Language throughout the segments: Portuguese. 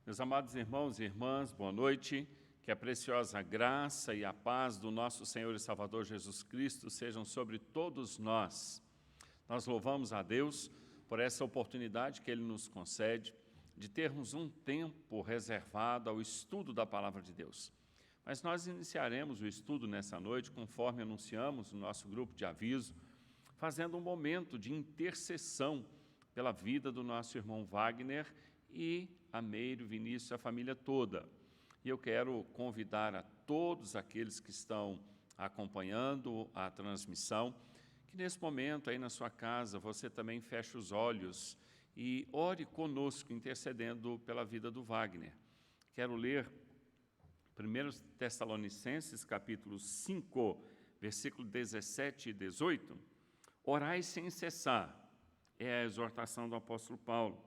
Meus amados irmãos e irmãs, boa noite. Que a preciosa graça e a paz do nosso Senhor e Salvador Jesus Cristo sejam sobre todos nós. Nós louvamos a Deus por essa oportunidade que Ele nos concede de termos um tempo reservado ao estudo da Palavra de Deus. Mas nós iniciaremos o estudo nessa noite, conforme anunciamos no nosso grupo de aviso, fazendo um momento de intercessão pela vida do nosso irmão Wagner e a Meire, Vinícius, a família toda. E eu quero convidar a todos aqueles que estão acompanhando a transmissão, que nesse momento aí na sua casa você também feche os olhos e ore conosco, intercedendo pela vida do Wagner. Quero ler 1 Tessalonicenses, capítulo 5, versículo 17 e 18. Orai sem cessar, é a exortação do apóstolo Paulo.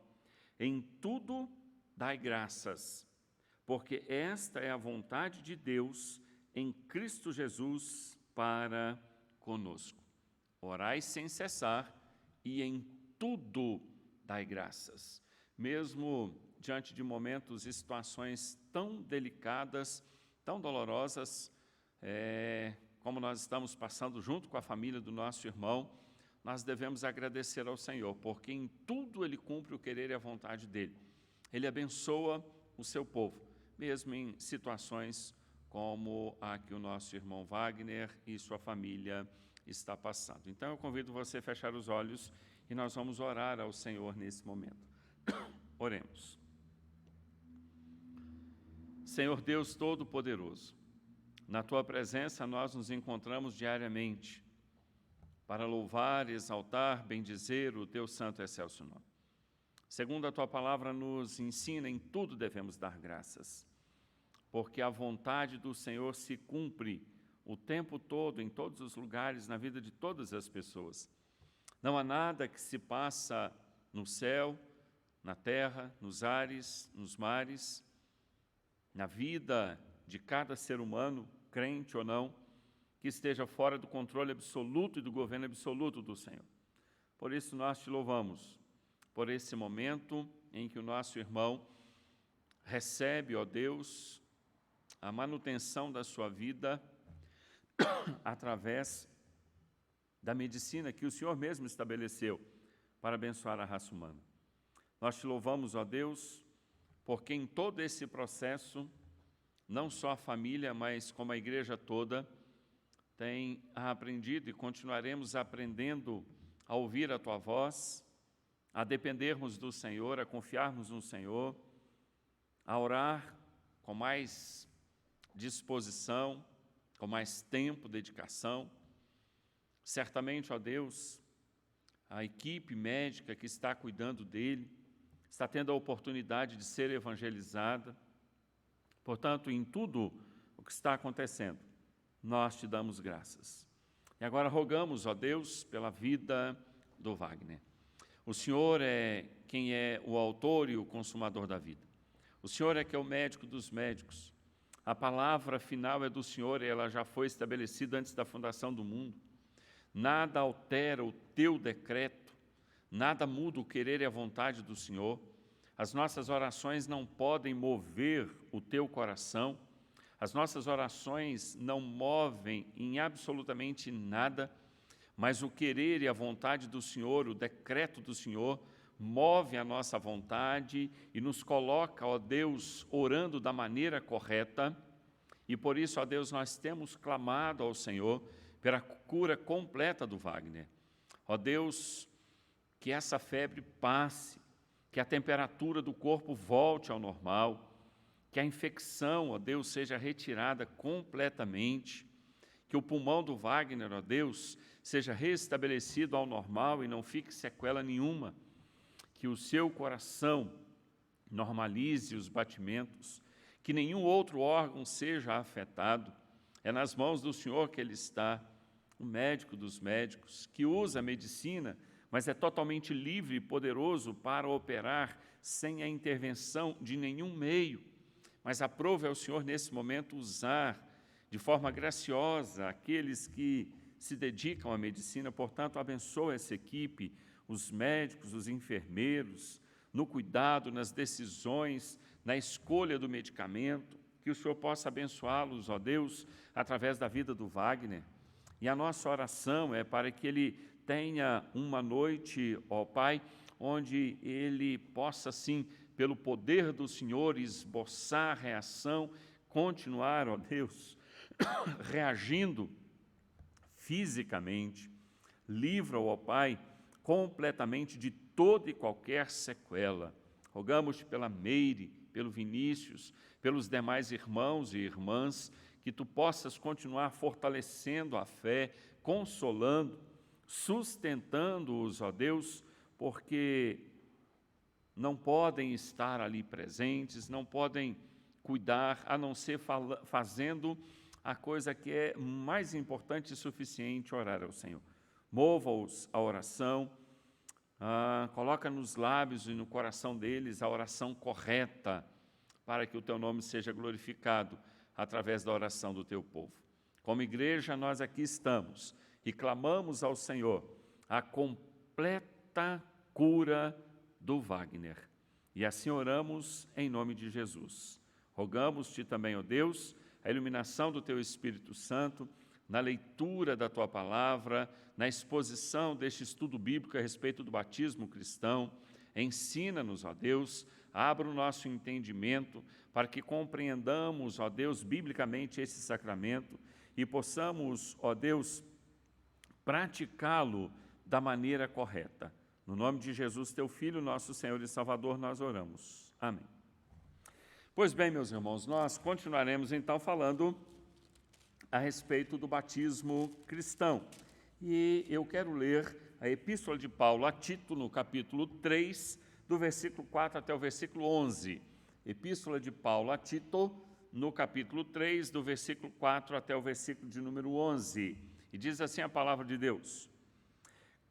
Em tudo dai graças, porque esta é a vontade de Deus em Cristo Jesus para conosco. Orai sem cessar e em tudo dai graças. Mesmo diante de momentos e situações tão delicadas, tão dolorosas, como nós estamos passando junto com a família do nosso irmão, nós devemos agradecer ao Senhor, porque em tudo Ele cumpre o querer e a vontade dEle. Ele abençoa o seu povo, mesmo em situações como a que o nosso irmão Wagner e sua família está passando. Então, eu convido você a fechar os olhos e nós vamos orar ao Senhor nesse momento. Oremos. Senhor Deus Todo-Poderoso, na Tua presença nós nos encontramos diariamente para louvar, exaltar, bendizer o Teu santo e excelso nome. Segundo a Tua palavra nos ensina, em tudo devemos dar graças, porque a vontade do Senhor se cumpre o tempo todo, em todos os lugares, na vida de todas as pessoas. Não há nada que se passa no céu, na terra, nos ares, nos mares, na vida de cada ser humano, crente ou não, que esteja fora do controle absoluto e do governo absoluto do Senhor. Por isso nós te louvamos, por esse momento em que o nosso irmão recebe, ó Deus, a manutenção da sua vida através da medicina que o Senhor mesmo estabeleceu para abençoar a raça humana. Nós te louvamos, ó Deus, porque em todo esse processo, não só a família, mas como a igreja toda, tem aprendido e continuaremos aprendendo a ouvir a Tua voz, a dependermos do Senhor, a confiarmos no Senhor, a orar com mais disposição, com mais tempo, dedicação. Certamente, ó Deus, a equipe médica que está cuidando dele está tendo a oportunidade de ser evangelizada. Portanto, em tudo o que está acontecendo, nós te damos graças. E agora rogamos, ó Deus, pela vida do Wagner. O Senhor é quem é o autor e o consumador da vida. O Senhor é que é o médico dos médicos. A palavra final é do Senhor e ela já foi estabelecida antes da fundação do mundo. Nada altera o teu decreto, nada muda o querer e a vontade do Senhor. As nossas orações não podem mover o teu coração. As nossas orações não movem em absolutamente nada, mas o querer e a vontade do Senhor, o decreto do Senhor, move a nossa vontade e nos coloca, ó Deus, orando da maneira correta. E por isso, ó Deus, nós temos clamado ao Senhor pela cura completa do Wagner. Ó Deus, que essa febre passe, que a temperatura do corpo volte ao normal, que a infecção, ó Deus, seja retirada completamente, que o pulmão do Wagner, ó Deus, seja restabelecido ao normal e não fique sequela nenhuma, que o seu coração normalize os batimentos, que nenhum outro órgão seja afetado. É nas mãos do Senhor que Ele está, o médico dos médicos, que usa a medicina, mas é totalmente livre e poderoso para operar sem a intervenção de nenhum meio. Mas aprove ao Senhor, nesse momento, usar de forma graciosa aqueles que se dedicam à medicina. Portanto, abençoa essa equipe, os médicos, os enfermeiros, no cuidado, nas decisões, na escolha do medicamento, que o Senhor possa abençoá-los, ó Deus, através da vida do Wagner. E a nossa oração é para que ele tenha uma noite, ó Pai, onde ele possa, sim, pelo poder do Senhor, esboçar reação, continuar, ó Deus, reagindo fisicamente. Livra-o, ó Pai, completamente de toda e qualquer sequela. Rogamos-te pela Meire, pelo Vinícius, pelos demais irmãos e irmãs, que tu possas continuar fortalecendo a fé, consolando, sustentando-os, ó Deus, porque não podem estar ali presentes, não podem cuidar, a não ser fazendo a coisa que é mais importante e suficiente, orar ao Senhor. Mova-os a oração, coloca nos lábios e no coração deles a oração correta, para que o teu nome seja glorificado através da oração do teu povo. Como igreja, nós aqui estamos e clamamos ao Senhor a completa cura do Wagner. E assim oramos em nome de Jesus. Rogamos-te também, ó Deus, a iluminação do teu Espírito Santo, na leitura da tua palavra, na exposição deste estudo bíblico a respeito do batismo cristão. Ensina-nos, ó Deus, abra o nosso entendimento para que compreendamos, ó Deus, biblicamente esse sacramento e possamos, ó Deus, praticá-lo da maneira correta. No nome de Jesus, teu Filho, nosso Senhor e Salvador, nós oramos. Amém. Pois bem, meus irmãos, nós continuaremos então falando a respeito do batismo cristão. E eu quero ler a Epístola de Paulo a Tito, no capítulo 3, do versículo 4 até o versículo 11. Epístola de Paulo a Tito, no capítulo 3, do versículo 4 até o versículo de número 11. E diz assim a palavra de Deus: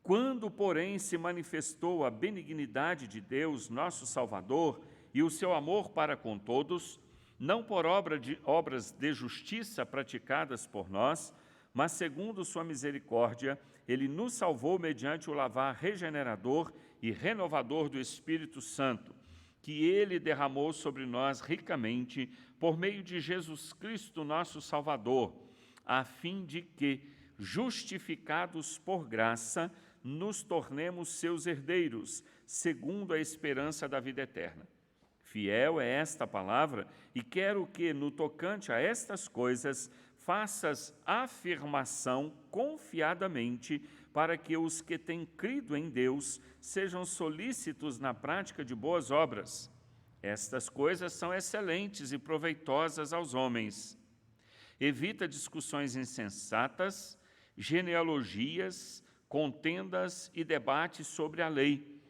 Quando, porém, se manifestou a benignidade de Deus, nosso Salvador, e o seu amor para com todos, não por obras de justiça praticadas por nós, mas segundo sua misericórdia, ele nos salvou mediante o lavar regenerador e renovador do Espírito Santo, que ele derramou sobre nós ricamente por meio de Jesus Cristo, nosso Salvador, a fim de que, justificados por graça, nos tornemos seus herdeiros, segundo a esperança da vida eterna. Fiel é esta palavra, e quero que, no tocante a estas coisas, faças afirmação confiadamente, para que os que têm crido em Deus sejam solícitos na prática de boas obras. Estas coisas são excelentes e proveitosas aos homens. Evita discussões insensatas, genealogias, contendas e debates sobre a lei,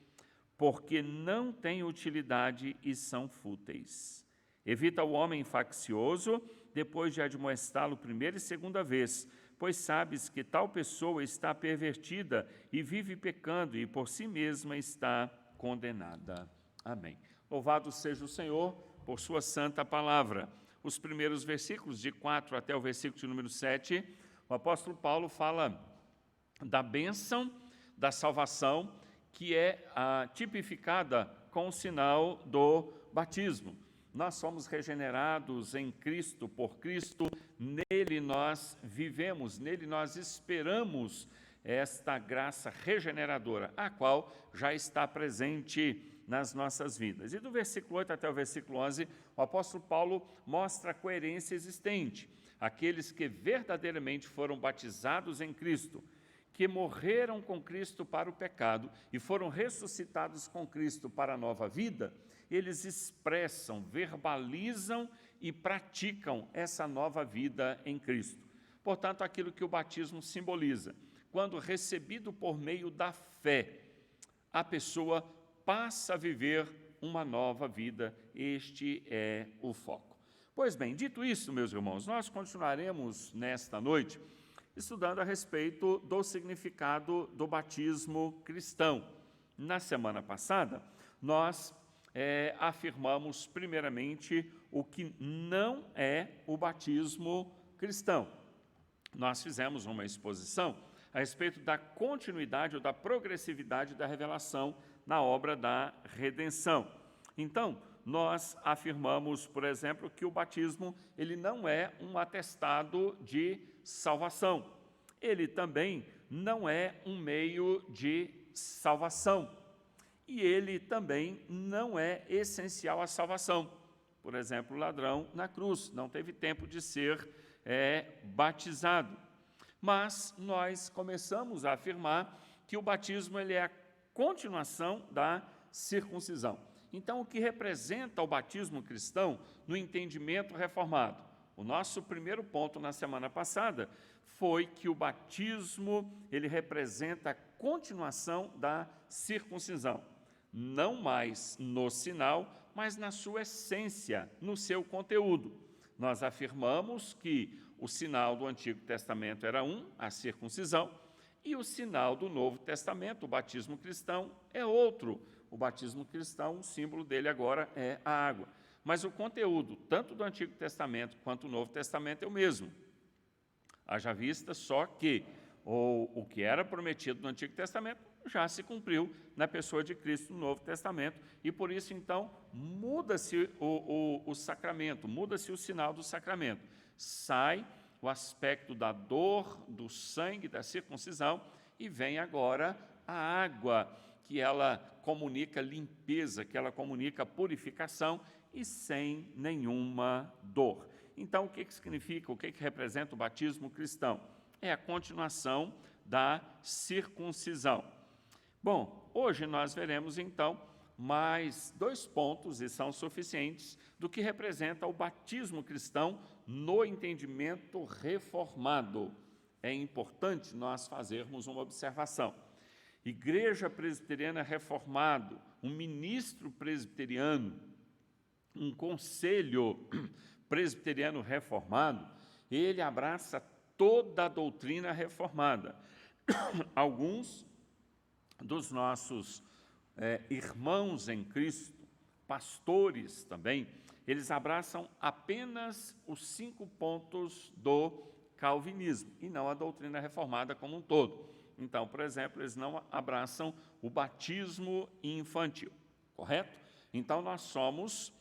porque não têm utilidade e são fúteis. Evita o homem faccioso, depois de admoestá-lo primeira e segunda vez, pois sabes que tal pessoa está pervertida e vive pecando e por si mesma está condenada. Amém. Louvado seja o Senhor por sua santa palavra. Os primeiros versículos, de 4 até o versículo de número 7, o apóstolo Paulo fala da bênção da salvação, que é tipificada com o sinal do batismo. Nós somos regenerados em Cristo, por Cristo, nele nós vivemos, nele nós esperamos esta graça regeneradora, a qual já está presente nas nossas vidas. E do versículo 8 até o versículo 11, o apóstolo Paulo mostra a coerência existente. Aqueles que verdadeiramente foram batizados em Cristo, que morreram com Cristo para o pecado e foram ressuscitados com Cristo para a nova vida, eles expressam, verbalizam e praticam essa nova vida em Cristo. Portanto, aquilo que o batismo simboliza, quando recebido por meio da fé, a pessoa passa a viver uma nova vida. Este é o foco. Pois bem, dito isso, meus irmãos, nós continuaremos nesta noite estudando a respeito do significado do batismo cristão. Na semana passada, nós afirmamos primeiramente o que não é o batismo cristão. Nós fizemos uma exposição a respeito da continuidade ou da progressividade da revelação na obra da redenção. Então, nós afirmamos, por exemplo, que o batismo ele não é um atestado de salvação. Ele também não é um meio de salvação. E ele também não é essencial à salvação. Por exemplo, o ladrão na cruz não teve tempo de ser batizado. Mas nós começamos a afirmar que o batismo ele é a continuação da circuncisão. Então, o que representa o batismo cristão no entendimento reformado? O nosso primeiro ponto na semana passada foi que o batismo ele representa a continuação da circuncisão. Não mais no sinal, mas na sua essência, no seu conteúdo. Nós afirmamos que o sinal do Antigo Testamento era a circuncisão, e o sinal do Novo Testamento, o batismo cristão, é outro. O batismo cristão, o símbolo dele agora é a água. Mas o conteúdo, tanto do Antigo Testamento quanto do Novo Testamento, é o mesmo. Haja vista só que o que era prometido no Antigo Testamento já se cumpriu na pessoa de Cristo no Novo Testamento, e por isso, então, muda-se o sacramento, muda-se o sinal do sacramento. Sai o aspecto da dor, do sangue, da circuncisão, e vem agora a água, que ela comunica limpeza, que ela comunica purificação, e sem nenhuma dor. Então, o que significa, o que representa o batismo cristão? É a continuação da circuncisão. Bom, hoje nós veremos, então, mais 2 pontos, e são suficientes, do que representa o batismo cristão no entendimento reformado. É importante nós fazermos uma observação. Igreja Presbiteriana Reformado, um ministro presbiteriano, um conselho presbiteriano reformado, ele abraça toda a doutrina reformada. Alguns dos nossos irmãos em Cristo, pastores também, eles abraçam apenas os 5 pontos do calvinismo e não a doutrina reformada como um todo. Então, por exemplo, eles não abraçam o batismo infantil, correto? Então, nós somos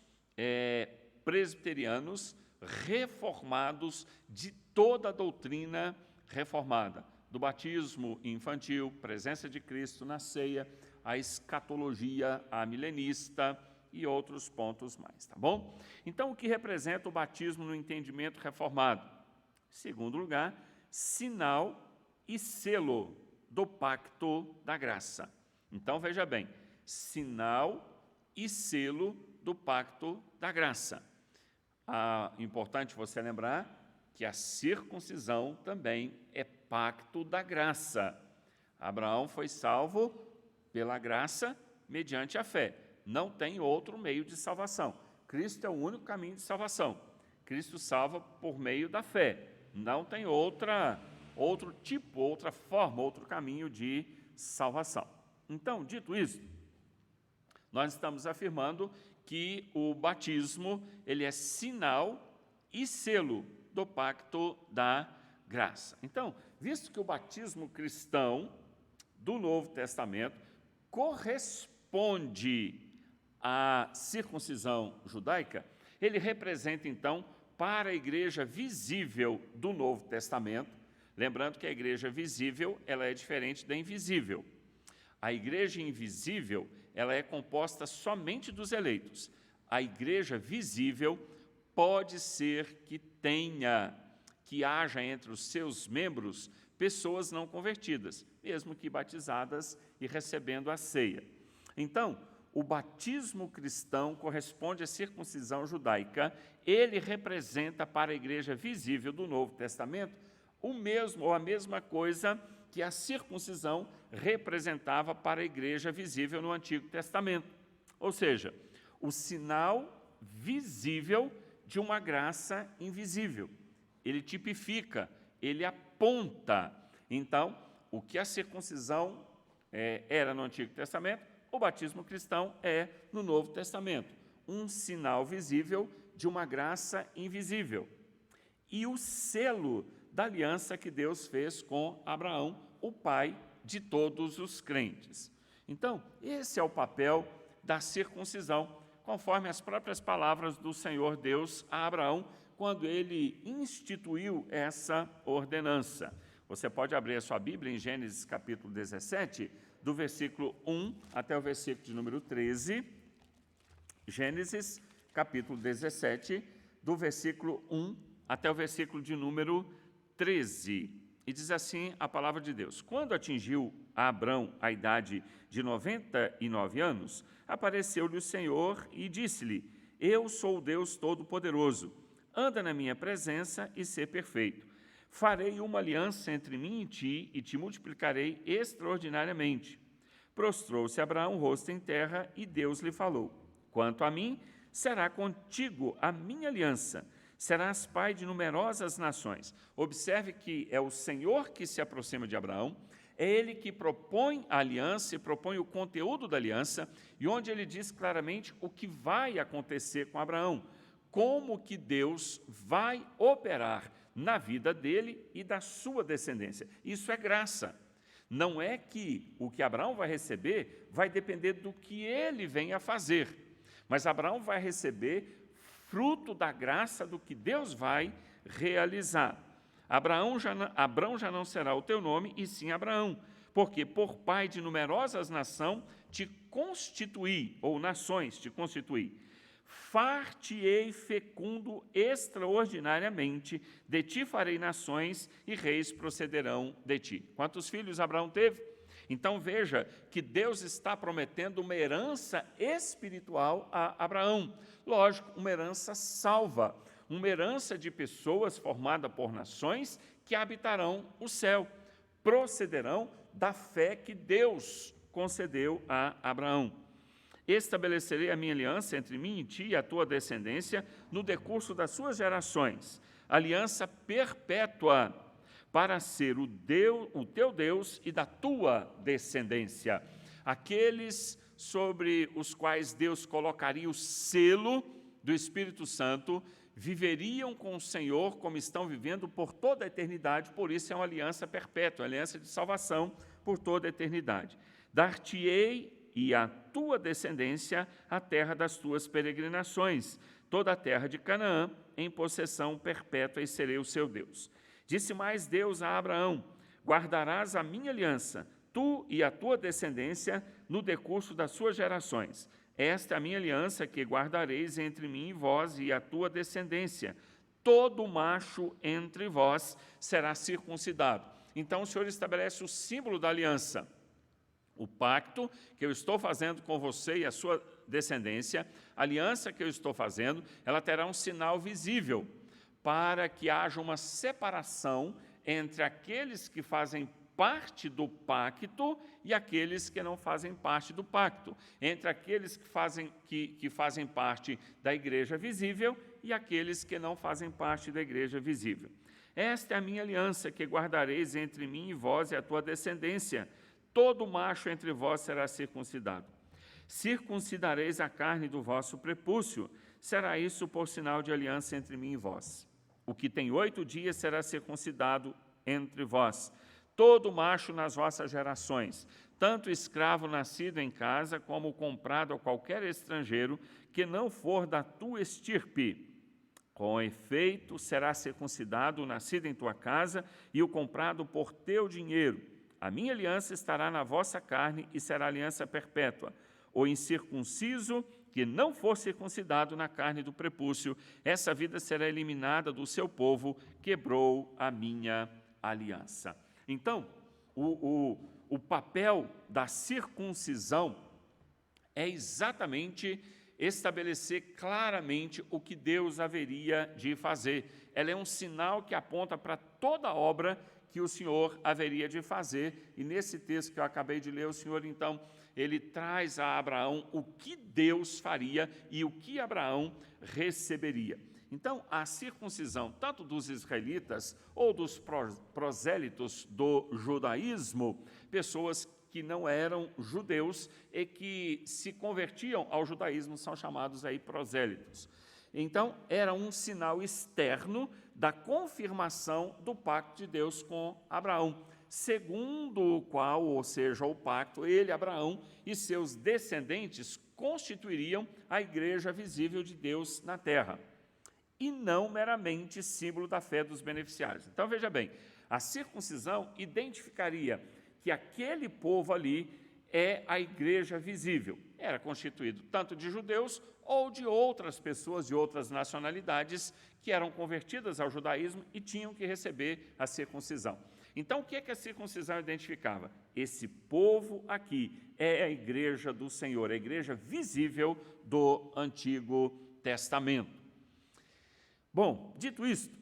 presbiterianos reformados de toda a doutrina reformada, do batismo infantil, presença de Cristo na ceia, a escatologia amilenista e outros pontos mais, tá bom? Então, o que representa o batismo no entendimento reformado? Em segundo lugar, sinal e selo do pacto da graça. Então, veja bem, sinal e selo do pacto da graça. Importante você lembrar que a circuncisão também é pacto da graça. Abraão foi salvo pela graça mediante a fé. Não tem outro meio de salvação. Cristo é o único caminho de salvação. Cristo salva por meio da fé. Não tem outro tipo, outra forma, outro caminho de salvação. Então, dito isso, nós estamos afirmando que o batismo ele é sinal e selo do pacto da graça. Então, visto que o batismo cristão do Novo Testamento corresponde à circuncisão judaica, ele representa, então, para a igreja visível do Novo Testamento, lembrando que a igreja visível ela é diferente da invisível. A igreja invisível ela é composta somente dos eleitos. A igreja visível pode ser que haja entre os seus membros pessoas não convertidas, mesmo que batizadas e recebendo a ceia. Então, o batismo cristão corresponde à circuncisão judaica, ele representa para a igreja visível do Novo Testamento o mesmo ou a mesma coisa que a circuncisão representava para a igreja visível no Antigo Testamento. Ou seja, o sinal visível de uma graça invisível. Ele tipifica, ele aponta. Então, o que a circuncisão era no Antigo Testamento, o batismo cristão é no Novo Testamento. Um sinal visível de uma graça invisível. E o selo da aliança que Deus fez com Abraão o pai de todos os crentes. Então, esse é o papel da circuncisão, conforme as próprias palavras do Senhor Deus a Abraão, quando ele instituiu essa ordenança. Você pode abrir a sua Bíblia em Gênesis capítulo 17, do versículo 1 até o versículo de número 13. Gênesis capítulo 17, do versículo 1 até o versículo de número 13. E diz assim a palavra de Deus: Quando atingiu Abrão a idade de 99 anos, apareceu-lhe o Senhor e disse-lhe: Eu sou o Deus Todo-Poderoso, anda na minha presença e sê perfeito. Farei uma aliança entre mim e te multiplicarei extraordinariamente. Prostrou-se Abraão o rosto em terra, e Deus lhe falou: Quanto a mim, será contigo a minha aliança, serás pai de numerosas nações. Observe que é o Senhor que se aproxima de Abraão, é Ele que propõe a aliança e propõe o conteúdo da aliança, e onde Ele diz claramente o que vai acontecer com Abraão, como que Deus vai operar na vida dele e da sua descendência. Isso é graça. Não é que o que Abraão vai receber vai depender do que ele venha a fazer, mas Abraão vai receber fruto da graça do que Deus vai realizar. Abraão já não será o teu nome, e sim Abraão, porque por pai de numerosas nações te constituí, ou nações te constituí. Far-te-ei fecundo extraordinariamente, de ti farei nações, e reis procederão de ti. Quantos filhos Abraão teve? Então veja que Deus está prometendo uma herança espiritual a Abraão. Lógico, uma herança salva, uma herança de pessoas formada por nações que habitarão o céu, procederão da fé que Deus concedeu a Abraão. Estabelecerei a minha aliança entre mim e ti e a tua descendência no decurso das suas gerações, aliança perpétua, para ser o teu Deus e da tua descendência. Aqueles sobre os quais Deus colocaria o selo do Espírito Santo viveriam com o Senhor como estão vivendo por toda a eternidade, por isso é uma aliança perpétua, uma aliança de salvação por toda a eternidade. Dar-te-ei e a tua descendência a terra das tuas peregrinações, toda a terra de Canaã, em possessão perpétua, e serei o seu Deus. Disse mais Deus a Abraão: guardarás a minha aliança, tu e a tua descendência, no decurso das suas gerações. Esta é a minha aliança que guardareis entre mim e vós e a tua descendência. Todo macho entre vós será circuncidado. Então o Senhor estabelece o símbolo da aliança. O pacto que eu estou fazendo com você e a sua descendência, a aliança que eu estou fazendo, ela terá um sinal visível, para que haja uma separação entre aqueles que fazem parte do pacto e aqueles que não fazem parte do pacto, entre aqueles que fazem parte da igreja visível e aqueles que não fazem parte da igreja visível. Esta é a minha aliança que guardareis entre mim e vós e a tua descendência. Todo macho entre vós será circuncidado. Circuncidareis a carne do vosso prepúcio. Será isso por sinal de aliança entre mim e vós. O que tem 8 dias será circuncidado entre vós. Todo macho nas vossas gerações, tanto escravo nascido em casa, como comprado a qualquer estrangeiro, que não for da tua estirpe. Com efeito, será circuncidado o nascido em tua casa e o comprado por teu dinheiro. A minha aliança estará na vossa carne e será aliança perpétua. O incircunciso que não for circuncidado na carne do prepúcio, essa vida será eliminada do seu povo, quebrou a minha aliança. Então, o papel da circuncisão é exatamente estabelecer claramente o que Deus haveria de fazer. Ela é um sinal que aponta para toda a obra que o Senhor haveria de fazer. E nesse texto que eu acabei de ler, o Senhor, então, ele traz a Abraão o que Deus faria e o que Abraão receberia. Então, a circuncisão, tanto dos israelitas ou dos prosélitos do judaísmo, pessoas que não eram judeus e que se convertiam ao judaísmo, são chamados aí prosélitos. Então, era um sinal externo da confirmação do pacto de Deus com Abraão. segundo o qual, ou seja, o pacto, ele, Abraão, e seus descendentes constituiriam a igreja visível de Deus na terra, e não meramente símbolo da fé dos beneficiários. Então, veja bem, a circuncisão identificaria que aquele povo ali é a igreja visível. Era constituído tanto de judeus ou de outras pessoas de outras nacionalidades que eram convertidas ao judaísmo e tinham que receber a circuncisão. Então, o que é que a circuncisão identificava? Esse povo aqui é a igreja do Senhor, a igreja visível do Antigo Testamento. Bom, dito isto,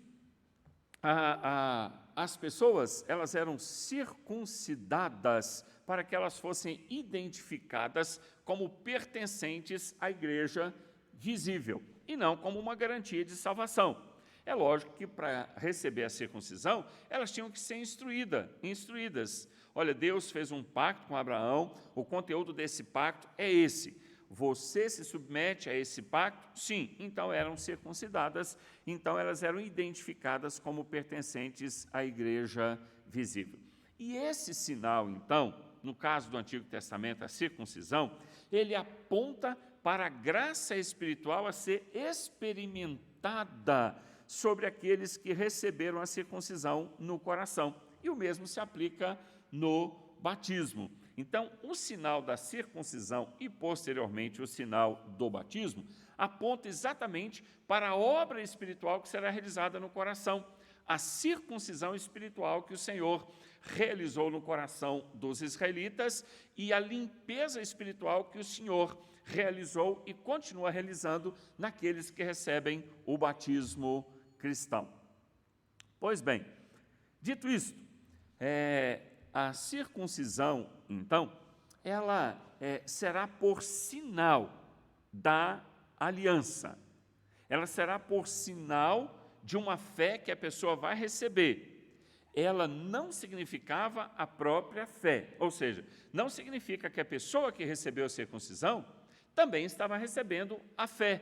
as pessoas elas eram circuncidadas para que elas fossem identificadas como pertencentes à igreja visível, e não como uma garantia de salvação. É lógico que para receber a circuncisão, elas tinham que ser instruídas. Olha, Deus fez um pacto com Abraão, o conteúdo desse pacto é esse. Você se submete a esse pacto? Sim. Então eram circuncidadas, então elas eram identificadas como pertencentes à igreja visível. E esse sinal, então, no caso do Antigo Testamento, a circuncisão, ele aponta para a graça espiritual a ser experimentada sobre aqueles que receberam a circuncisão no coração. E o mesmo se aplica no batismo. Então, o sinal da circuncisão e, posteriormente, o sinal do batismo aponta exatamente para a obra espiritual que será realizada no coração, a circuncisão espiritual que o Senhor realizou no coração dos israelitas e a limpeza espiritual que o Senhor realizou e continua realizando naqueles que recebem o batismo cristão. Pois bem, dito isto, a circuncisão, então, ela será por sinal da aliança. Ela será por sinal de uma fé que a pessoa vai receber. Ela não significava a própria fé, ou seja, não significa que a pessoa que recebeu a circuncisão também estava recebendo a fé,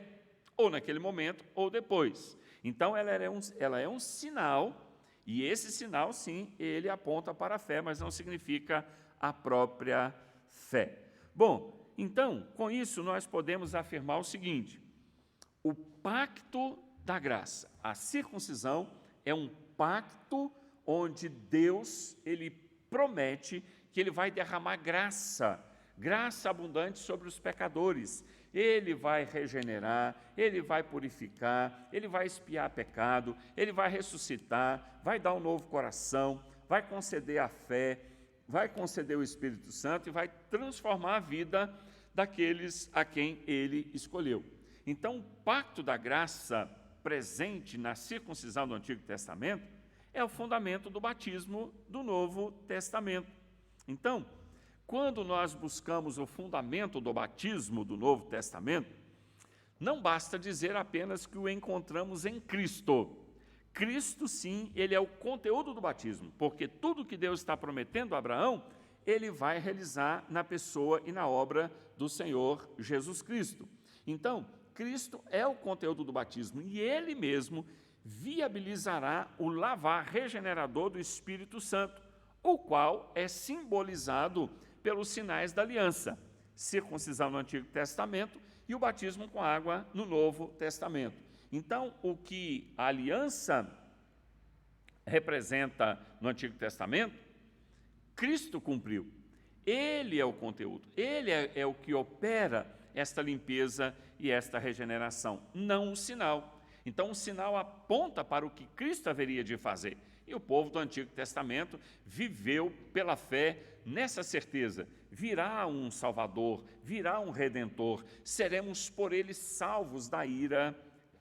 ou naquele momento, ou depois. Então, ela é um sinal, e esse sinal, sim, ele aponta para a fé, mas não significa a própria fé. Bom, então, com isso, nós podemos afirmar o seguinte: o pacto da graça, a circuncisão, é um pacto onde Deus, ele promete que ele vai derramar graça abundante sobre os pecadores. Ele vai regenerar, ele vai purificar, ele vai expiar pecado, ele vai ressuscitar, vai dar um novo coração, vai conceder a fé, vai conceder o Espírito Santo e vai transformar a vida daqueles a quem ele escolheu. Então, o pacto da graça presente na circuncisão do Antigo Testamento é o fundamento do batismo do Novo Testamento. Então, quando nós buscamos o fundamento do batismo do Novo Testamento, não basta dizer apenas que o encontramos em Cristo. Cristo, sim, ele é o conteúdo do batismo, porque tudo que Deus está prometendo a Abraão, ele vai realizar na pessoa e na obra do Senhor Jesus Cristo. Então, Cristo é o conteúdo do batismo e ele mesmo viabilizará o lavar regenerador do Espírito Santo, o qual é simbolizado pelos sinais da aliança, circuncisão no Antigo Testamento e o batismo com água no Novo Testamento. Então, o que a aliança representa no Antigo Testamento, Cristo cumpriu. Ele é o conteúdo, ele é o que opera esta limpeza e esta regeneração, não o sinal. Então, o sinal aponta para o que Cristo haveria de fazer. E o povo do Antigo Testamento viveu pela fé nessa certeza: virá um Salvador, virá um Redentor, seremos por ele salvos da ira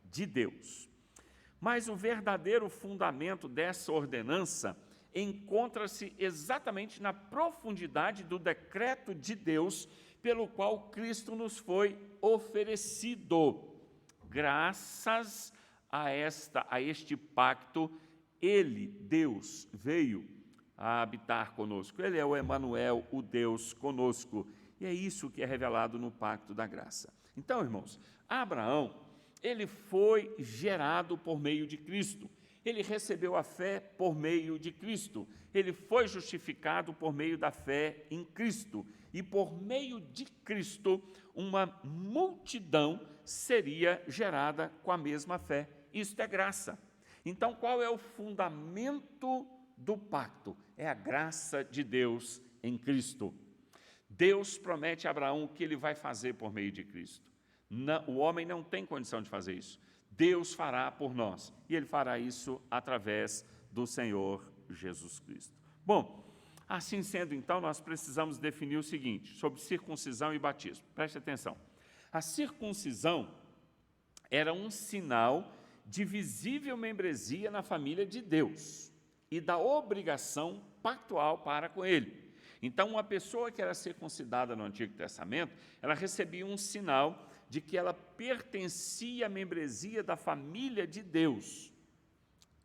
de Deus. Mas o verdadeiro fundamento dessa ordenança encontra-se exatamente na profundidade do decreto de Deus, pelo qual Cristo nos foi oferecido. Graças a este pacto, ele, Deus, veio a habitar conosco. Ele é o Emanuel, o Deus conosco. E é isso que é revelado no pacto da graça. Então, irmãos, Abraão, ele foi gerado por meio de Cristo. Ele recebeu a fé por meio de Cristo. Ele foi justificado por meio da fé em Cristo. E por meio de Cristo, uma multidão seria gerada com a mesma fé. Isto é graça. Então, qual é o fundamento do pacto? É a graça de Deus em Cristo. Deus promete a Abraão o que ele vai fazer por meio de Cristo. O homem não tem condição de fazer isso. Deus fará por nós. E ele fará isso através do Senhor Jesus Cristo. Bom, assim sendo, então, nós precisamos definir o seguinte, sobre circuncisão e batismo. Preste atenção. A circuncisão era um sinal de visível membresia na família de Deus e da obrigação pactual para com ele. Então, uma pessoa que era circuncidada no Antigo Testamento, ela recebia um sinal de que ela pertencia à membresia da família de Deus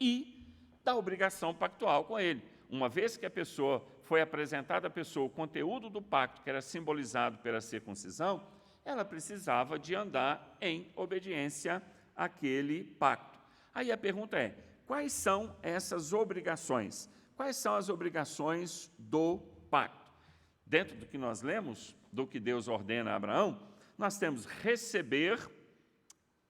e da obrigação pactual com ele. Uma vez que a pessoa foi apresentada à pessoa o conteúdo do pacto, que era simbolizado pela circuncisão, ela precisava de andar em obediência àquele pacto. Aí a pergunta é, quais são essas obrigações? Quais são as obrigações do pacto? Dentro do que nós lemos, do que Deus ordena a Abraão, nós temos receber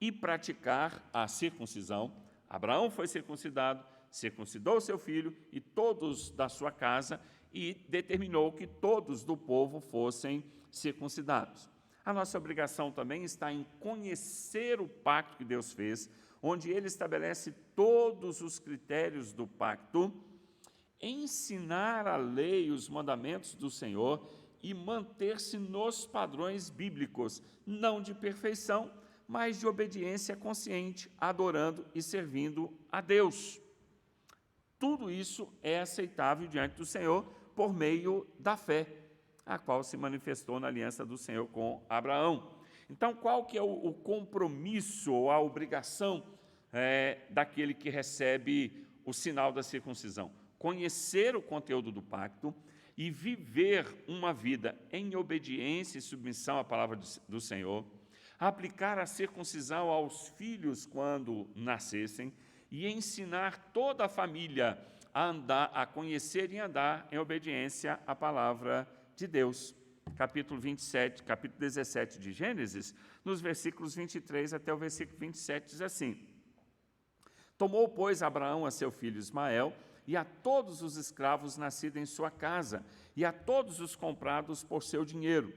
e praticar a circuncisão. Abraão foi circuncidado, circuncidou seu filho e todos da sua casa e determinou que todos do povo fossem circuncidados. A nossa obrigação também está em conhecer o pacto que Deus fez, onde ele estabelece todos os critérios do pacto, ensinar a lei e os mandamentos do Senhor e manter-se nos padrões bíblicos, não de perfeição, mas de obediência consciente, adorando e servindo a Deus. Tudo isso é aceitável diante do Senhor por meio da fé, a qual se manifestou na aliança do Senhor com Abraão. Então, qual que é o compromisso ou a obrigação daquele que recebe o sinal da circuncisão? Conhecer o conteúdo do pacto e viver uma vida em obediência e submissão à palavra do Senhor, aplicar a circuncisão aos filhos quando nascessem e ensinar toda a família a conhecer e andar em obediência à palavra de Deus. Capítulo 17 de Gênesis, nos versículos 23 até o versículo 27, diz assim: Tomou, pois, Abraão a seu filho Ismael, e a todos os escravos nascidos em sua casa, e a todos os comprados por seu dinheiro,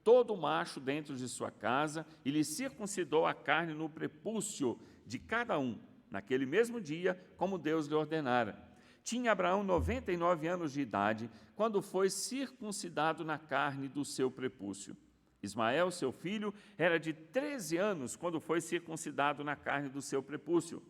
todo macho dentro de sua casa, e lhe circuncidou a carne no prepúcio de cada um, naquele mesmo dia, como Deus lhe ordenara. Tinha Abraão 99 anos de idade, quando foi circuncidado na carne do seu prepúcio. Ismael, seu filho, era de 13 anos, quando foi circuncidado na carne do seu prepúcio.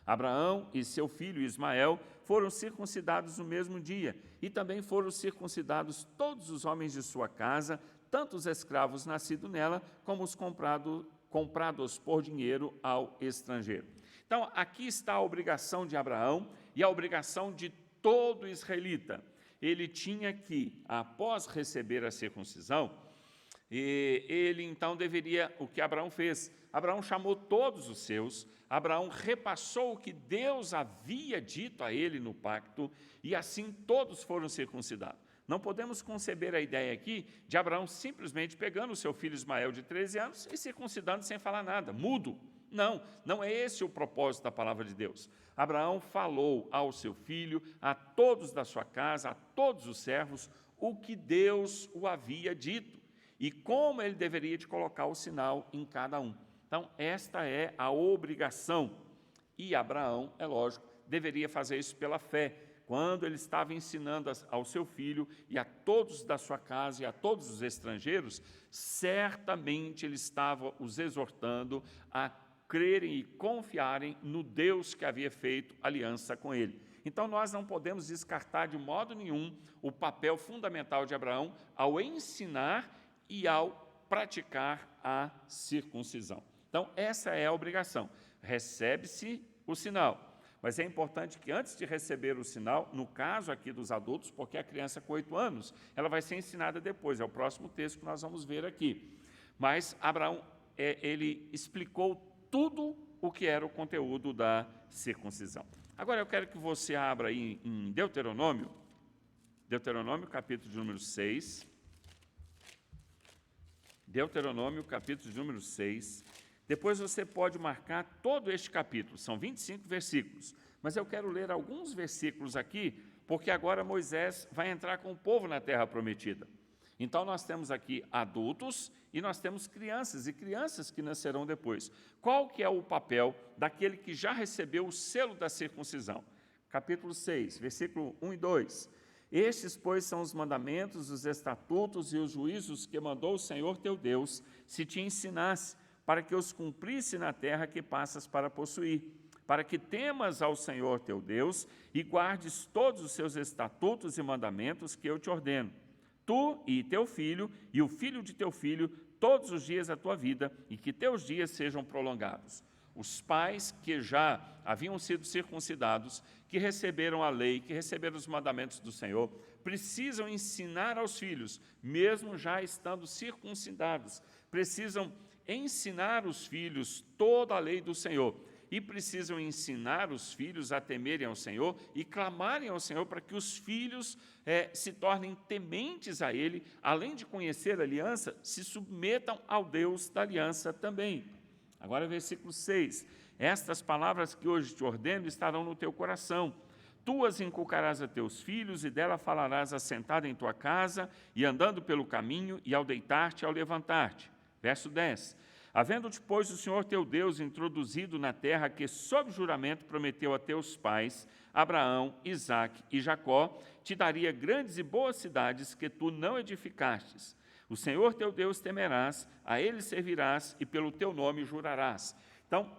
Abraão e seu filho Ismael foram circuncidados no mesmo dia, e também foram circuncidados todos os homens de sua casa, tanto os escravos nascidos nela, como os comprados por dinheiro ao estrangeiro. Então, aqui está a obrigação de Abraão e a obrigação de todo israelita. Ele tinha que, após receber a circuncisão, ele então deveria, o que Abraão fez? Abraão chamou todos os seus, Abraão repassou o que Deus havia dito a ele no pacto, e assim todos foram circuncidados. Não podemos conceber a ideia aqui de Abraão simplesmente pegando o seu filho Ismael de 13 anos e circuncidando sem falar nada, mudo. Não, não é esse o propósito da palavra de Deus. Abraão falou ao seu filho, a todos da sua casa, a todos os servos, o que Deus o havia dito e como ele deveria de colocar o sinal em cada um. Então, esta é a obrigação. E Abraão, é lógico, deveria fazer isso pela fé. Quando ele estava ensinando ao seu filho e a todos da sua casa e a todos os estrangeiros, certamente ele estava os exortando a crerem e confiarem no Deus que havia feito aliança com ele. Então, nós não podemos descartar de modo nenhum o papel fundamental de Abraão ao ensinar e ao praticar a circuncisão. Então, essa é a obrigação. Recebe-se o sinal, mas é importante que antes de receber o sinal, no caso aqui dos adultos, porque a criança com 8 anos, ela vai ser ensinada depois, é o próximo texto que nós vamos ver aqui. Mas Abraão, ele explicou tudo o que era o conteúdo da circuncisão. Agora eu quero que você abra aí em Deuteronômio, capítulo de número 6. Deuteronômio, capítulo de número 6. Depois você pode marcar todo este capítulo, são 25 versículos. Mas eu quero ler alguns versículos aqui, porque agora Moisés vai entrar com o povo na terra prometida. Então nós temos aqui adultos e nós temos crianças, e crianças que nascerão depois. Qual que é o papel daquele que já recebeu o selo da circuncisão? Capítulo 6, versículo 1 e 2. Estes, pois, são os mandamentos, os estatutos e os juízos que mandou o Senhor teu Deus, se te ensinasse, para que os cumprisse na terra que passas para possuir, para que temas ao Senhor teu Deus e guardes todos os seus estatutos e mandamentos que eu te ordeno. Tu e teu filho, e o filho de teu filho, todos os dias da tua vida, e que teus dias sejam prolongados. Os pais que já haviam sido circuncidados, que receberam a lei, que receberam os mandamentos do Senhor, precisam ensinar aos filhos, mesmo já estando circuncidados, precisam ensinar os filhos toda a lei do Senhor, e precisam ensinar os filhos a temerem ao Senhor e clamarem ao Senhor para que os filhos se tornem tementes a Ele, além de conhecer a aliança, se submetam ao Deus da aliança também. Agora, versículo 6. Estas palavras que hoje te ordeno estarão no teu coração. Tu as inculcarás a teus filhos, e dela falarás assentado em tua casa, e andando pelo caminho, e ao deitar-te e ao levantar-te. Verso 10. Havendo-te, pois, o Senhor teu Deus introduzido na terra que, sob juramento, prometeu a teus pais, Abraão, Isaque e Jacó, te daria grandes e boas cidades que tu não edificastes. O Senhor teu Deus temerás, a Ele servirás e pelo teu nome jurarás. Então,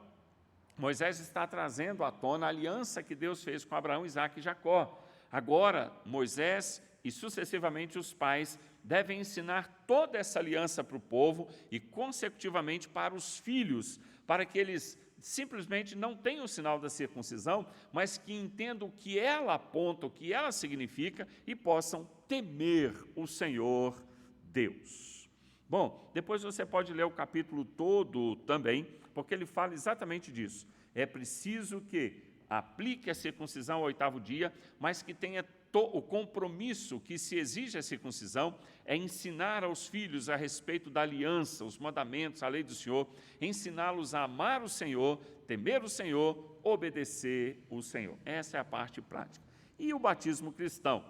Moisés está trazendo à tona a aliança que Deus fez com Abraão, Isaque e Jacó. Agora, Moisés e sucessivamente os pais devem ensinar toda essa aliança para o povo e, consecutivamente, para os filhos, para que eles simplesmente não tenham o sinal da circuncisão, mas que entendam o que ela aponta, o que ela significa e possam temer o Senhor Deus. Bom, depois você pode ler o capítulo todo também, porque ele fala exatamente disso. É preciso que aplique a circuncisão ao 8º dia, mas que tenha o compromisso que se exige a circuncisão é ensinar aos filhos a respeito da aliança, os mandamentos, a lei do Senhor, ensiná-los a amar o Senhor, temer o Senhor, obedecer o Senhor. Essa é a parte prática. E o batismo cristão,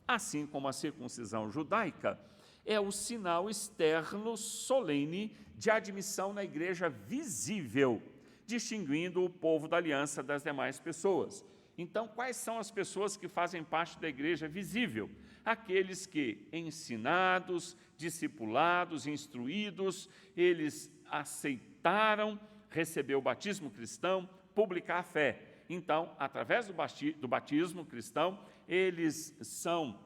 assim como a circuncisão judaica, é o sinal externo solene de admissão na igreja visível, distinguindo o povo da aliança das demais pessoas. Então, quais são as pessoas que fazem parte da igreja visível? Aqueles que, ensinados, discipulados, instruídos, eles aceitaram receber o batismo cristão, publicar a fé. Então, através do batismo cristão, eles são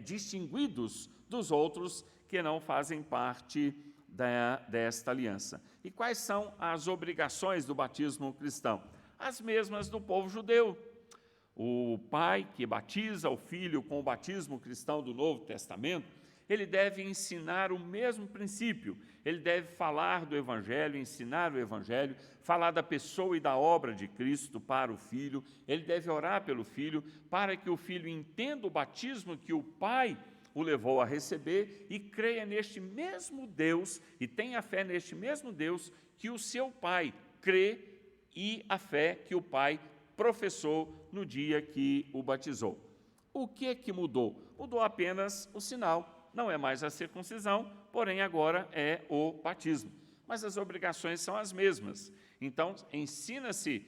distinguidos dos outros que não fazem parte desta aliança. E quais são as obrigações do batismo cristão? As mesmas do povo judeu. O pai que batiza o filho com o batismo cristão do Novo Testamento, ele deve ensinar o mesmo princípio. Ele deve falar do Evangelho, ensinar o Evangelho, falar da pessoa e da obra de Cristo para o filho. Ele deve orar pelo filho, para que o filho entenda o batismo que o pai o levou a receber e creia neste mesmo Deus e tenha fé neste mesmo Deus que o seu pai crê e a fé que o pai professou no dia que o batizou. O que mudou? Mudou apenas o sinal. Não é mais a circuncisão, porém agora é o batismo. Mas as obrigações são as mesmas. Então, ensina-se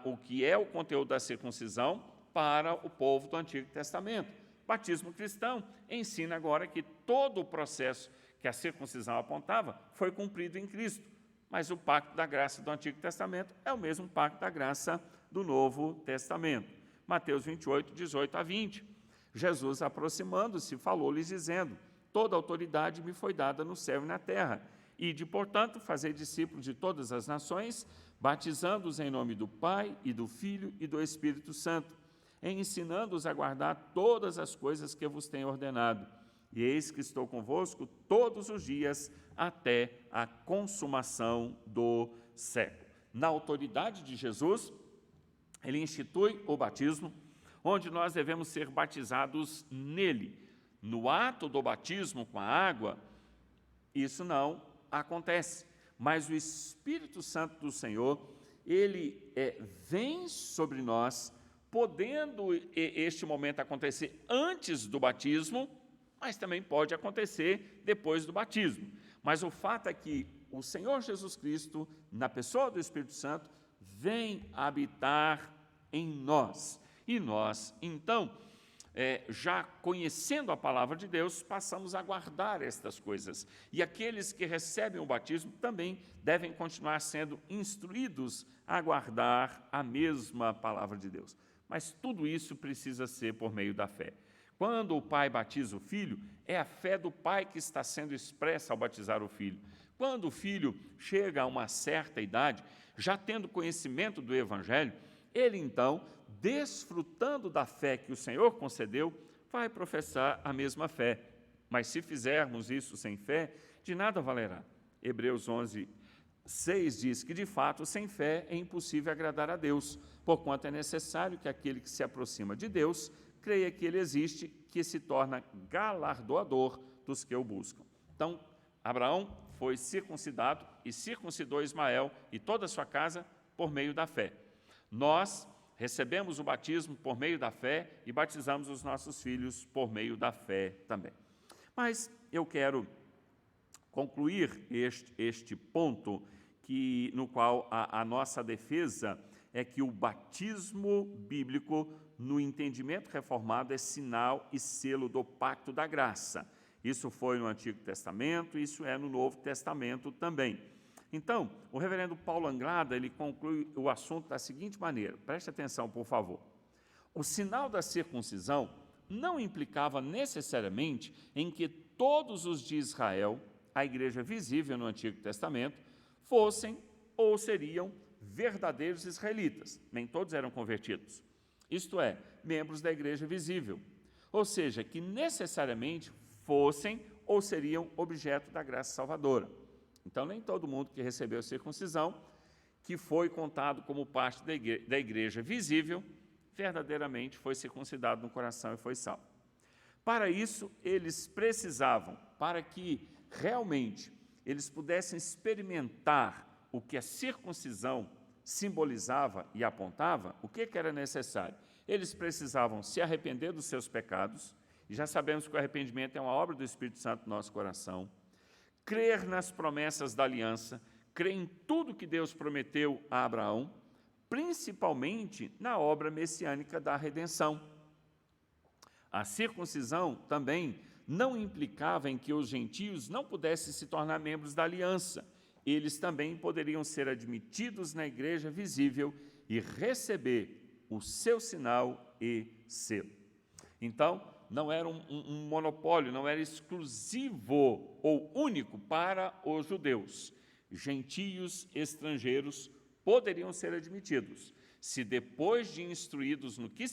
o que é o conteúdo da circuncisão para o povo do Antigo Testamento. Batismo cristão ensina agora que todo o processo que a circuncisão apontava foi cumprido em Cristo. Mas o pacto da graça do Antigo Testamento é o mesmo pacto da graça do Novo Testamento. Mateus 28, 18 a 20. Jesus, aproximando-se, falou-lhes dizendo: toda autoridade me foi dada no céu e na terra. Ide, portanto, fazer discípulos de todas as nações, batizando-os em nome do Pai e do Filho e do Espírito Santo, ensinando-os a guardar todas as coisas que vos tenho ordenado. E eis que estou convosco todos os dias até a consumação do século. Na autoridade de Jesus, ele institui o batismo, onde nós devemos ser batizados nele. No ato do batismo com a água, isso não acontece, mas o Espírito Santo do Senhor, ele vem sobre nós, podendo este momento acontecer antes do batismo, mas também pode acontecer depois do batismo. Mas o fato é que o Senhor Jesus Cristo, na pessoa do Espírito Santo, vem habitar em nós. E nós, então, já conhecendo a palavra de Deus, passamos a guardar estas coisas. E aqueles que recebem o batismo também devem continuar sendo instruídos a guardar a mesma palavra de Deus. Mas tudo isso precisa ser por meio da fé. Quando o pai batiza o filho, é a fé do pai que está sendo expressa ao batizar o filho. Quando o filho chega a uma certa idade, já tendo conhecimento do Evangelho, ele então, desfrutando da fé que o Senhor concedeu, vai professar a mesma fé. Mas se fizermos isso sem fé, de nada valerá. Hebreus 11:6 diz que, de fato, sem fé é impossível agradar a Deus, porquanto é necessário que aquele que se aproxima de Deus creia que Ele existe, que se torna galardoador dos que o buscam. Então, Abraão foi circuncidado e circuncidou Ismael e toda a sua casa por meio da fé. Nós recebemos o batismo por meio da fé e batizamos os nossos filhos por meio da fé também. Mas eu quero concluir este ponto no qual a nossa defesa é que o batismo bíblico, no entendimento reformado, é sinal e selo do pacto da graça. Isso foi no Antigo Testamento, isso é no Novo Testamento também. Então, o reverendo Paulo Anglada, ele conclui o assunto da seguinte maneira, preste atenção, por favor. O sinal da circuncisão não implicava necessariamente em que todos os de Israel, a igreja visível no Antigo Testamento, fossem ou seriam verdadeiros israelitas. Nem todos eram convertidos. Isto é, membros da igreja visível. Ou seja, que necessariamente fossem ou seriam objeto da graça salvadora. Então, nem todo mundo que recebeu a circuncisão, que foi contado como parte da igreja visível, verdadeiramente foi circuncidado no coração e foi salvo. Para isso, eles precisavam, para que realmente eles pudessem experimentar o que a circuncisão simbolizava e apontava, o que era necessário? Eles precisavam se arrepender dos seus pecados, e já sabemos que o arrependimento é uma obra do Espírito Santo no nosso coração, crer nas promessas da aliança, crer em tudo que Deus prometeu a Abraão, principalmente na obra messiânica da redenção. A circuncisão também não implicava em que os gentios não pudessem se tornar membros da aliança. Eles também poderiam ser admitidos na igreja visível e receber o seu sinal e selo. Então, não era um monopólio, não era exclusivo ou único para os judeus. Gentios, estrangeiros, poderiam ser admitidos, se depois de instruídos no que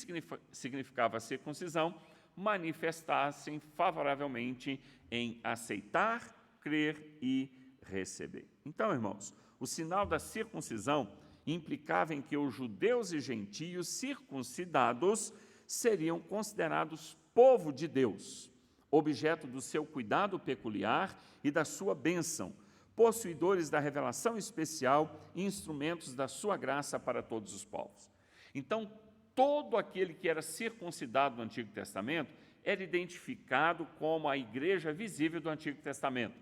significava a circuncisão, manifestassem favoravelmente em aceitar, crer e receber. Então, irmãos, o sinal da circuncisão implicava em que os judeus e gentios circuncidados seriam considerados povo de Deus, objeto do seu cuidado peculiar e da sua bênção, possuidores da revelação especial e instrumentos da sua graça para todos os povos. Então, todo aquele que era circuncidado no Antigo Testamento era identificado como a igreja visível do Antigo Testamento.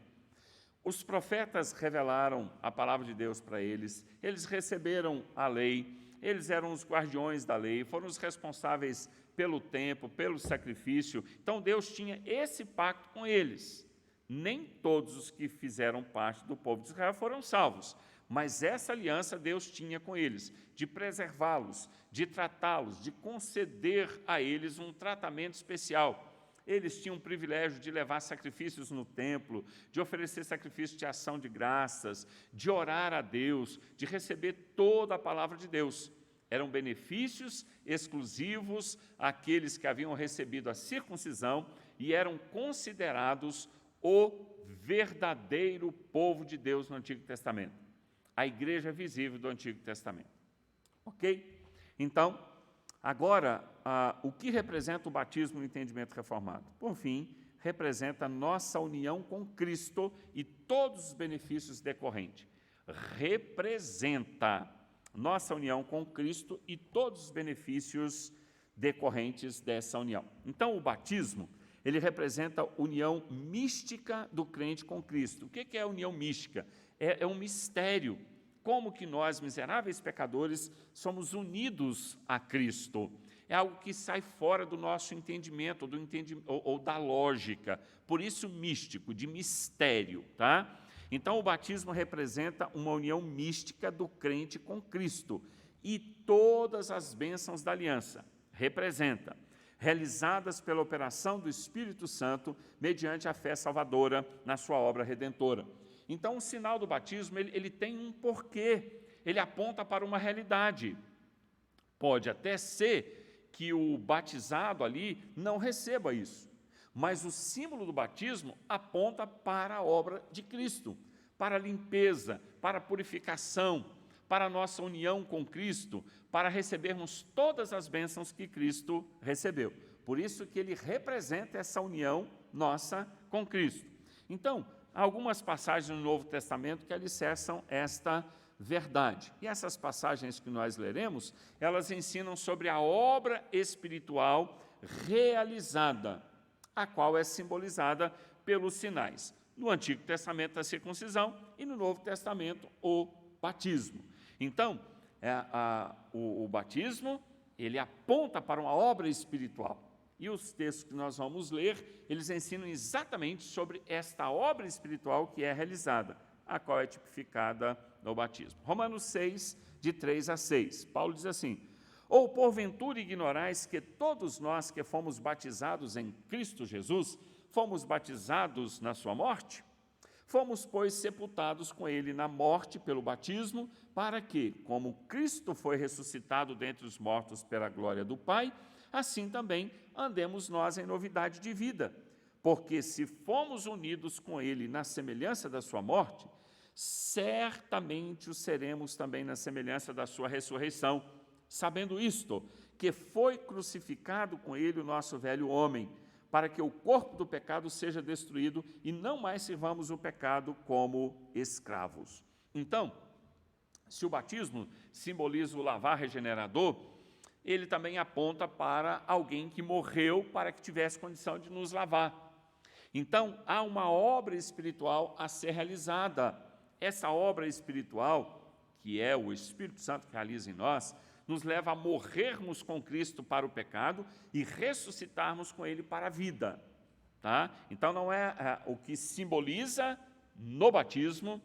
Os profetas revelaram a palavra de Deus para eles receberam a lei, eles eram os guardiões da lei, foram os responsáveis pelo tempo, pelo sacrifício. Então, Deus tinha esse pacto com eles. Nem todos os que fizeram parte do povo de Israel foram salvos, mas essa aliança Deus tinha com eles, de preservá-los, de tratá-los, de conceder a eles um tratamento especial. Eles tinham o privilégio de levar sacrifícios no templo, de oferecer sacrifícios de ação de graças, de orar a Deus, de receber toda a palavra de Deus. Eram benefícios exclusivos àqueles que haviam recebido a circuncisão e eram considerados o verdadeiro povo de Deus no Antigo Testamento, a igreja visível do Antigo Testamento. Ok? Então, agora, o que representa o batismo no entendimento reformado? Por fim, representa a nossa união com Cristo e todos os benefícios decorrentes. Representa nossa união com Cristo e todos os benefícios decorrentes dessa união. Então, o batismo, ele representa a união mística do crente com Cristo. O que é a união mística? É um mistério. Como que nós, miseráveis pecadores, somos unidos a Cristo. É algo que sai fora do nosso entendimento, ou da lógica. Por isso, místico, de mistério, tá? Então, o batismo representa uma união mística do crente com Cristo. E todas as bênçãos da aliança representa, realizadas pela operação do Espírito Santo, mediante a fé salvadora na sua obra redentora. Então, o sinal do batismo, ele tem um porquê, ele aponta para uma realidade. Pode até ser que o batizado ali não receba isso, mas o símbolo do batismo aponta para a obra de Cristo, para a limpeza, para a purificação, para a nossa união com Cristo, para recebermos todas as bênçãos que Cristo recebeu. Por isso que ele representa essa união nossa com Cristo. Então, há algumas passagens no Novo Testamento que alicerçam esta verdade. E essas passagens que nós leremos, elas ensinam sobre a obra espiritual realizada, a qual é simbolizada pelos sinais. No Antigo Testamento, a circuncisão, e no Novo Testamento, o batismo. Então, o batismo, ele aponta para uma obra espiritual. E os textos que nós vamos ler, eles ensinam exatamente sobre esta obra espiritual que é realizada, a qual é tipificada no batismo. Romanos 6, de 3 a 6. Paulo diz assim: ou porventura ignorais que todos nós que fomos batizados em Cristo Jesus, fomos batizados na sua morte? Fomos, pois, sepultados com ele na morte pelo batismo, para que, como Cristo foi ressuscitado dentre os mortos pela glória do Pai, assim também andemos nós em novidade de vida. Porque se fomos unidos com ele na semelhança da sua morte, certamente o seremos também na semelhança da sua ressurreição, sabendo isto, que foi crucificado com ele o nosso velho homem, para que o corpo do pecado seja destruído e não mais sirvamos o pecado como escravos. Então, se o batismo simboliza o lavar regenerador, ele também aponta para alguém que morreu para que tivesse condição de nos lavar. Então, há uma obra espiritual a ser realizada. Essa obra espiritual, que é o Espírito Santo que realiza em nós, nos leva a morrermos com Cristo para o pecado e ressuscitarmos com Ele para a vida. Tá? Então, não é o que simboliza no batismo,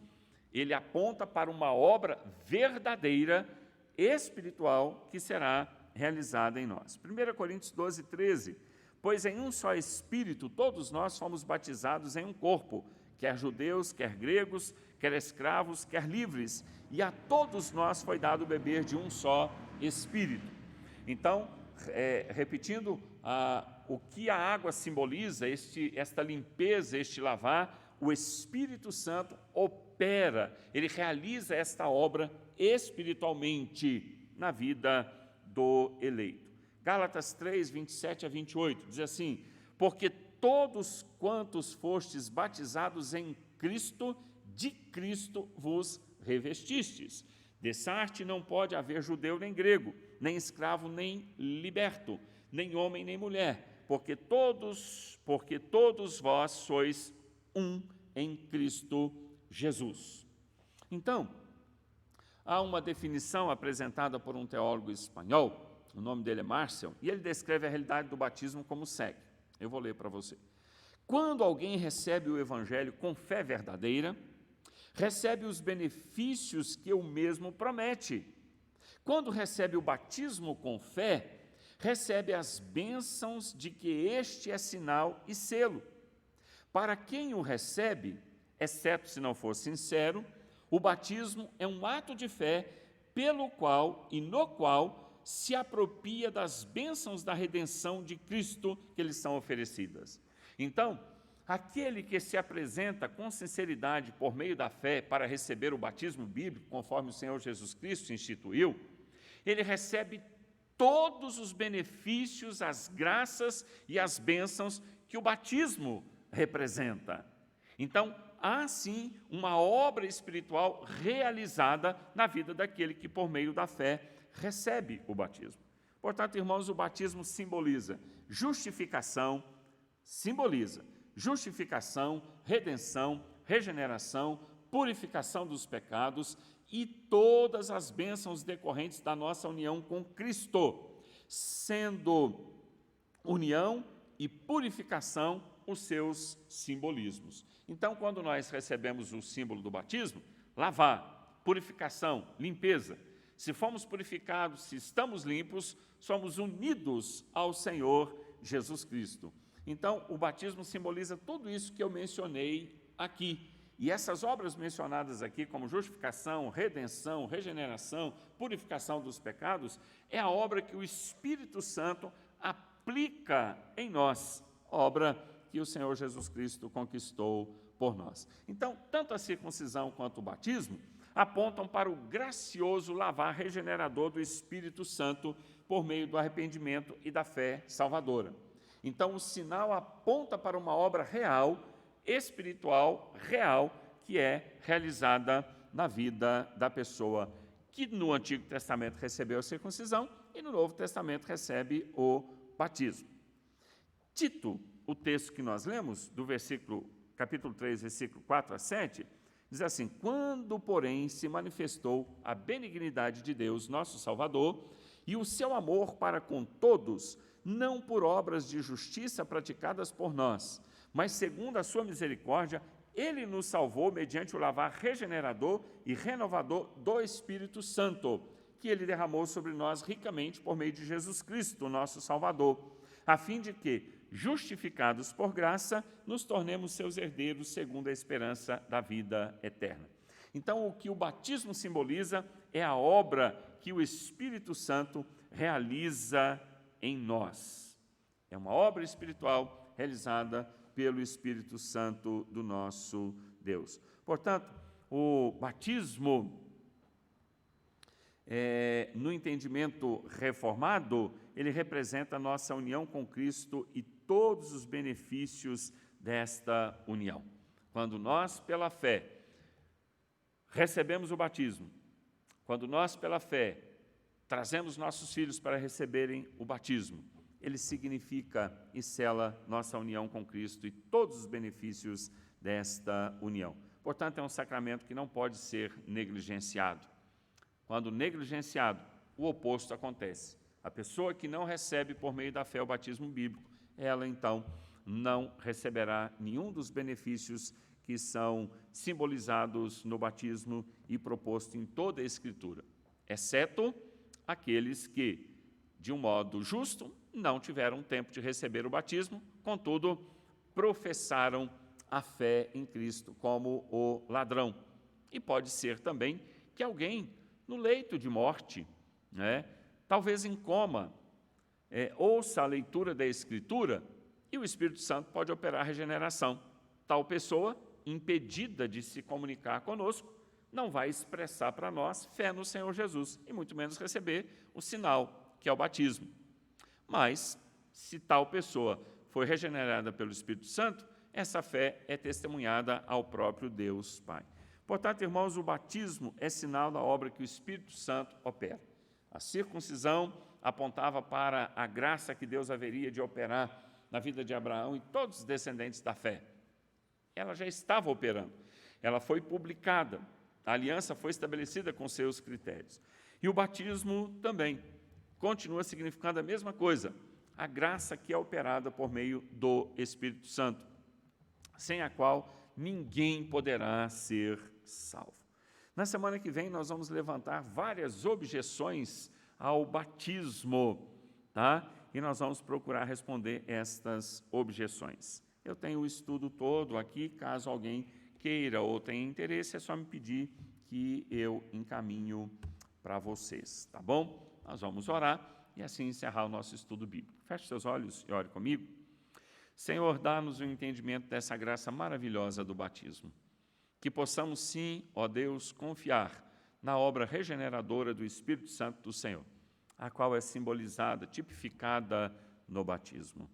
ele aponta para uma obra verdadeira, espiritual, que será realizada em nós. 1 Coríntios 12, 13. Pois em um só Espírito todos nós fomos batizados em um corpo, quer judeus, quer gregos, quer escravos, quer livres, e a todos nós foi dado beber de um só Espírito. Então, repetindo, o que a água simboliza, esta limpeza, este lavar, o Espírito Santo opera, ele realiza esta obra espiritualmente na vida do eleito. Gálatas 3, 27 a 28, diz assim: porque todos quantos fostes batizados em Cristo, de Cristo vos revestistes. Dessa arte não pode haver judeu nem grego, nem escravo nem liberto, nem homem nem mulher, porque todos vós sois um em Cristo Jesus. Então, há uma definição apresentada por um teólogo espanhol, o nome dele é Marcial, e ele descreve a realidade do batismo como segue. Eu vou ler para você. Quando alguém recebe o Evangelho com fé verdadeira, recebe os benefícios que o mesmo promete. Quando recebe o batismo com fé, recebe as bênçãos de que este é sinal e selo. Para quem o recebe, exceto se não for sincero, o batismo é um ato de fé pelo qual e no qual se apropria das bênçãos da redenção de Cristo que lhes são oferecidas. Então, aquele que se apresenta com sinceridade por meio da fé para receber o batismo bíblico, conforme o Senhor Jesus Cristo instituiu, ele recebe todos os benefícios, as graças e as bênçãos que o batismo representa. Então, há sim uma obra espiritual realizada na vida daquele que, por meio da fé, recebe o batismo. Portanto, irmãos, o batismo simboliza, redenção, regeneração, purificação dos pecados e todas as bênçãos decorrentes da nossa união com Cristo, sendo união e purificação os seus simbolismos. Então, quando nós recebemos o símbolo do batismo, lavar, purificação, limpeza. Se fomos purificados, se estamos limpos, somos unidos ao Senhor Jesus Cristo. Então, o batismo simboliza tudo isso que eu mencionei aqui. E essas obras mencionadas aqui, como justificação, redenção, regeneração, purificação dos pecados, é a obra que o Espírito Santo aplica em nós, obra que o Senhor Jesus Cristo conquistou por nós. Então, tanto a circuncisão quanto o batismo apontam para o gracioso lavar regenerador do Espírito Santo por meio do arrependimento e da fé salvadora. Então, o sinal aponta para uma obra real, espiritual, real, que é realizada na vida da pessoa que no Antigo Testamento recebeu a circuncisão e no Novo Testamento recebe o batismo. Tito, o texto que nós lemos, do capítulo 3, versículo 4 a 7, diz assim: quando, porém, se manifestou a benignidade de Deus, nosso Salvador, e o seu amor para com todos, não por obras de justiça praticadas por nós, mas segundo a sua misericórdia, ele nos salvou mediante o lavar regenerador e renovador do Espírito Santo, que ele derramou sobre nós ricamente por meio de Jesus Cristo, nosso Salvador, a fim de que, justificados por graça, nos tornemos seus herdeiros segundo a esperança da vida eterna. Então, o que o batismo simboliza é a obra que o Espírito Santo realiza em nós. É uma obra espiritual realizada pelo Espírito Santo do nosso Deus. Portanto, o batismo, no entendimento reformado, ele representa a nossa união com Cristo e todos os benefícios desta união. Quando nós, pela fé, recebemos o batismo, quando nós, pela fé, trazemos nossos filhos para receberem o batismo, ele significa e sela nossa união com Cristo e todos os benefícios desta união. Portanto, é um sacramento que não pode ser negligenciado. Quando negligenciado, o oposto acontece. A pessoa que não recebe por meio da fé o batismo bíblico, ela então não receberá nenhum dos benefícios que são simbolizados no batismo e proposto em toda a Escritura, exceto aqueles que, de um modo justo, não tiveram tempo de receber o batismo, contudo, professaram a fé em Cristo como o ladrão. E pode ser também que alguém no leito de morte, talvez em coma, ouça a leitura da Escritura e o Espírito Santo pode operar a regeneração. Tal pessoa, impedida de se comunicar conosco, não vai expressar para nós fé no Senhor Jesus e muito menos receber o sinal, que é o batismo. Mas, se tal pessoa foi regenerada pelo Espírito Santo, essa fé é testemunhada ao próprio Deus Pai. Portanto, irmãos, o batismo é sinal da obra que o Espírito Santo opera. A circuncisão apontava para a graça que Deus haveria de operar na vida de Abraão e todos os descendentes da fé. Ela já estava operando, ela foi publicada, a aliança foi estabelecida com seus critérios. E o batismo também continua significando a mesma coisa, a graça que é operada por meio do Espírito Santo, sem a qual ninguém poderá ser salvo. Na semana que vem, nós vamos levantar várias objeções ao batismo, tá? E nós vamos procurar responder estas objeções. Eu tenho o estudo todo aqui, caso alguém queira ou tenha interesse, é só me pedir que eu encaminho para vocês, tá bom? Nós vamos orar e assim encerrar o nosso estudo bíblico. Feche seus olhos e ore comigo. Senhor, dá-nos o entendimento dessa graça maravilhosa do batismo. Que possamos sim, ó Deus, confiar na obra regeneradora do Espírito Santo do Senhor. a qual é simbolizada, tipificada no batismo.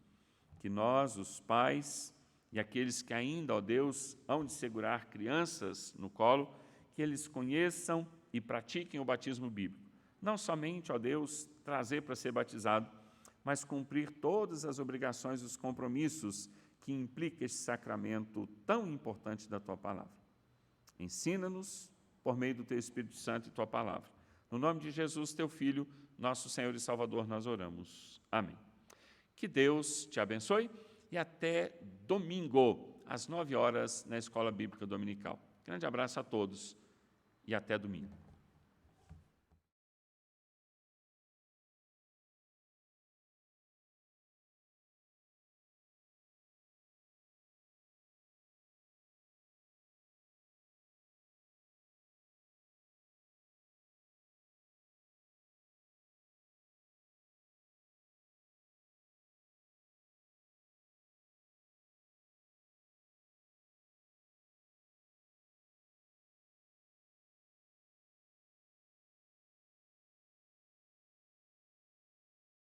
Que nós, os pais e aqueles que ainda, ó Deus, hão de segurar crianças no colo, que eles conheçam e pratiquem o batismo bíblico. Não somente, ó Deus, trazer para ser batizado, mas cumprir todas as obrigações e os compromissos que implica este sacramento tão importante da Tua Palavra. Ensina-nos por meio do Teu Espírito Santo e Tua Palavra. No nome de Jesus, Teu Filho, nosso Senhor e Salvador, nós oramos. Amém. Que Deus te abençoe e até domingo, às 9 horas, na Escola Bíblica Dominical. Grande abraço a todos e até domingo.